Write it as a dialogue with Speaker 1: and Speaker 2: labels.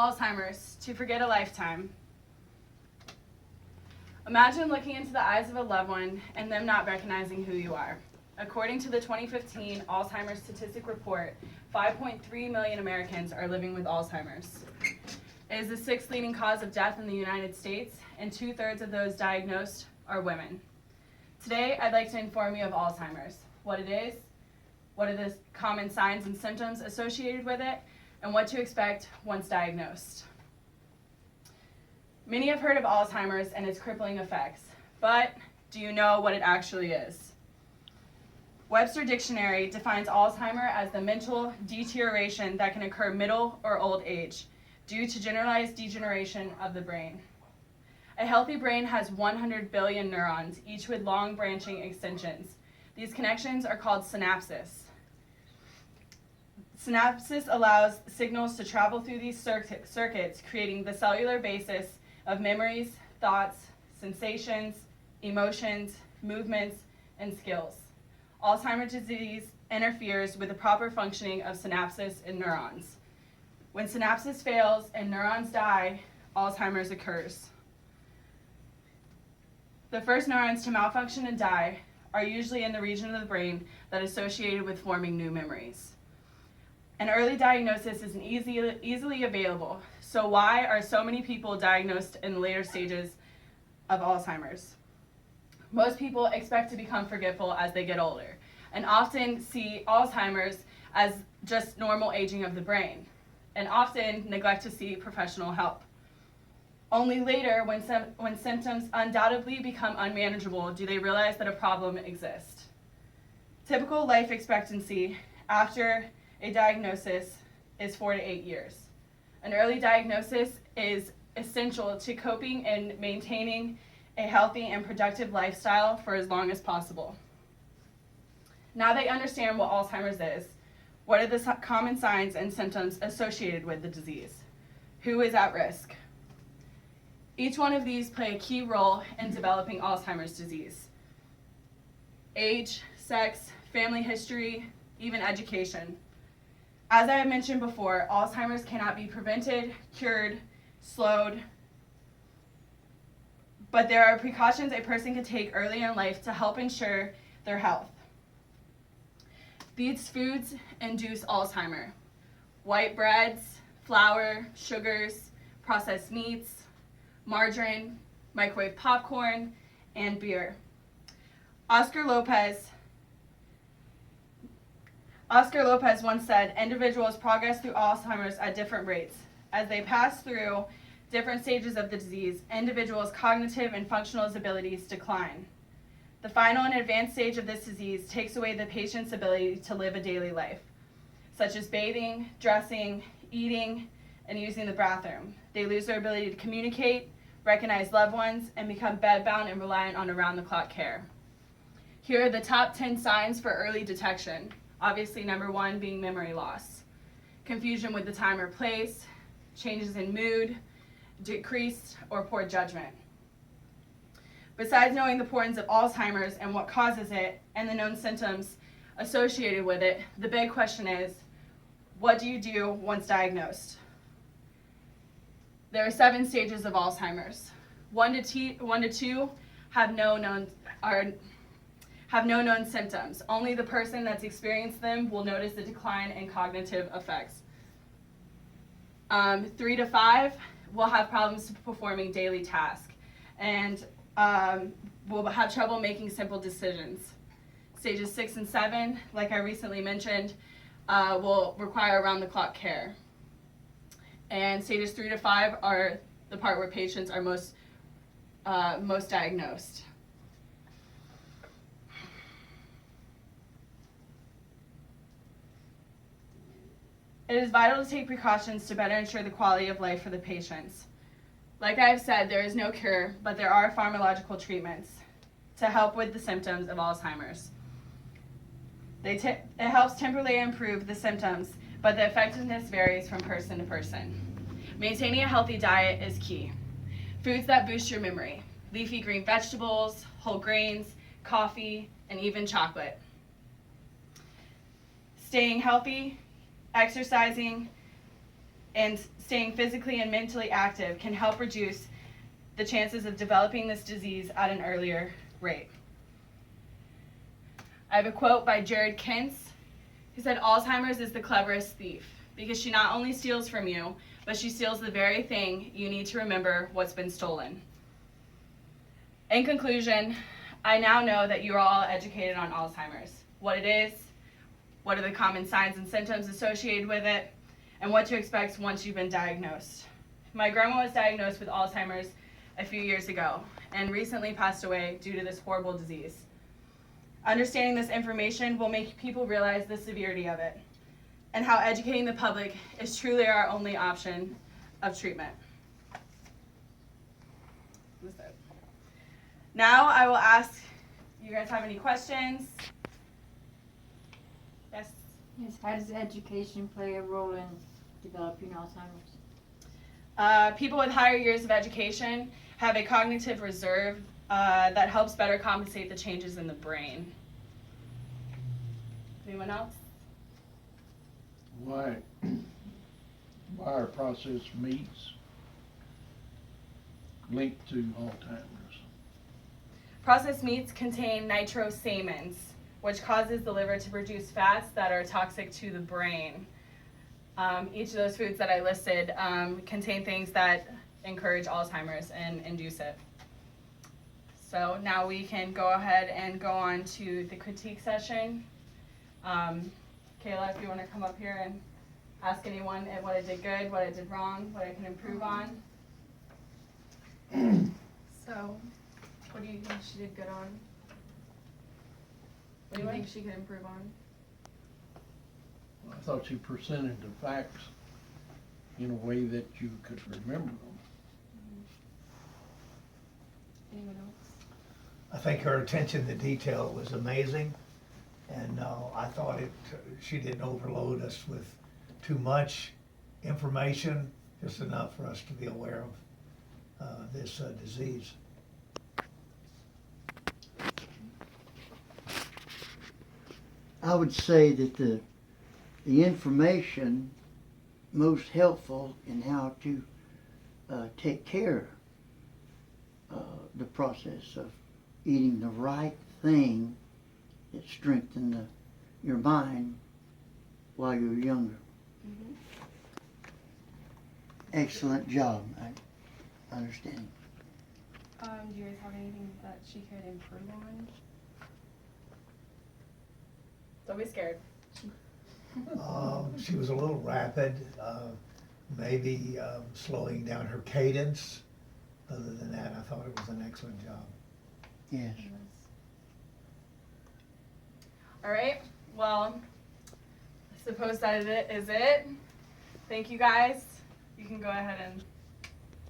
Speaker 1: Alzheimer's, to forget a lifetime. Imagine looking into the eyes of a loved one and them not recognizing who you are. According to the 2015 Alzheimer's Statistic Report, 5.3 million Americans are living with Alzheimer's. It is the sixth leading cause of death in the United States, and 2/3 of those diagnosed are women. Today, I'd like to inform you of Alzheimer's, what it is, what are the common signs and symptoms associated with it, and what to expect once diagnosed. Many have heard of Alzheimer's and its crippling effects, but do you know what it actually is? Webster Dictionary defines Alzheimer as the mental deterioration that can occur middle or old age due to generalized degeneration of the brain. A healthy brain has 100 billion neurons, each with long branching extensions. These connections are called synapses. Synapses allows signals to travel through these circuits, creating the cellular basis of memories, thoughts, sensations, emotions, movements, and skills. Alzheimer's disease interferes with the proper functioning of synapses and neurons. When synapses fails and neurons die, Alzheimer's occurs. The first neurons to malfunction and die are usually in the region of the brain that is associated with forming new memories. An early diagnosis is easily available. So why are so many people diagnosed in the later stages of Alzheimer's? Most people expect to become forgetful as they get older and often see Alzheimer's as just normal aging of the brain and often neglect to see professional help. Only later, when symptoms undoubtedly become unmanageable, do they realize that a problem exists. Typical life expectancy after a diagnosis is 4 to 8 years. An early diagnosis is essential to coping and maintaining a healthy and productive lifestyle for as long as possible. Now that you understand what Alzheimer's is, what are the common signs and symptoms associated with the disease? Who is at risk? Each one of these play a key role in developing Alzheimer's disease. Age, sex, family history, even education. As I have mentioned before, Alzheimer's cannot be prevented, cured, slowed, but there are precautions a person can take early in life to help ensure their health. These foods induce Alzheimer: white breads, flour, sugars, processed meats, margarine, microwave popcorn, and beer. Oscar Lopez once said, individuals progress through Alzheimer's at different rates. As they pass through different stages of the disease, individuals' cognitive and functional abilities decline. The final and advanced stage of this disease takes away the patient's ability to live a daily life, such as bathing, dressing, eating, and using the bathroom. They lose their ability to communicate, recognize loved ones, and become bedbound and reliant on around-the-clock care. Here are the top 10 signs for early detection. Obviously, number 1 being memory loss, confusion with the time or place, changes in mood, decreased or poor judgment. Besides knowing the importance of Alzheimer's and what causes it and the known symptoms associated with it, the big question is, what do you do once diagnosed? There are 7 stages of Alzheimer's. 1 to 2 have no known symptoms. Only the person that's experienced them will notice the decline in cognitive effects. 3 to 5 will have problems performing daily tasks and will have trouble making simple decisions. Stages 6 and 7, like I recently mentioned, will require around-the-clock care. And stages 3 to 5 are the part where patients are most diagnosed. It is vital to take precautions to better ensure the quality of life for the patients. Like I have said, there is no cure, but there are pharmacological treatments to help with the symptoms of Alzheimer's. It helps temporarily improve the symptoms, but the effectiveness varies from person to person. Maintaining a healthy diet is key. Foods that boost your memory: leafy green vegetables, whole grains, coffee, and even chocolate. Staying healthy, exercising, and staying physically and mentally active can help reduce the chances of developing this disease at an earlier rate. I have a quote by Jared Kintz. He said, "Alzheimer's is the cleverest thief because she not only steals from you, but she steals the very thing you need to remember what's been stolen." In conclusion, I now know that you are all educated on Alzheimer's, what it is, what are the common signs and symptoms associated with it, and what to expect once you've been diagnosed. My grandma was diagnosed with Alzheimer's a few years ago and recently passed away due to this horrible disease. Understanding this information will make people realize the severity of it and how educating the public is truly our only option of treatment. Now I will ask, you guys have any questions? Yes?
Speaker 2: Yes, how does education play a role in developing Alzheimer's?
Speaker 1: People with higher years of education have a cognitive reserve that helps better compensate the changes in the brain. Anyone else?
Speaker 3: Why our process meats linked to Alzheimer's?
Speaker 1: Processed meats contain nitrosamines, which causes the liver to produce fats that are toxic to the brain. Each of those foods that I listed contain things that encourage Alzheimer's and induce it. So now we can go ahead and go on to the critique session. Kayla, if you want to come up here and ask anyone what I did good, what I did wrong, what I can improve on.
Speaker 4: So, what do you think she did good on? What do you think she could improve on?
Speaker 3: I thought you presented the facts in a way that you could remember them.
Speaker 4: Anyone else?
Speaker 5: I think her attention to detail was amazing, and I thought she didn't overload us with too much information, just enough for us to be aware of this disease.
Speaker 6: I would say that the information most helpful in how to take care the process of eating the right thing that strengthens your mind while you're younger.
Speaker 4: Mm-hmm.
Speaker 6: Excellent job, I understand.
Speaker 4: Do you guys have anything that she could improve on?
Speaker 1: Don't be scared.
Speaker 5: She was a little rapid, maybe slowing down her cadence. Other than that, I thought it was an excellent job.
Speaker 6: Yes.
Speaker 1: All right, well, I suppose that is it. Thank you guys. You can go ahead and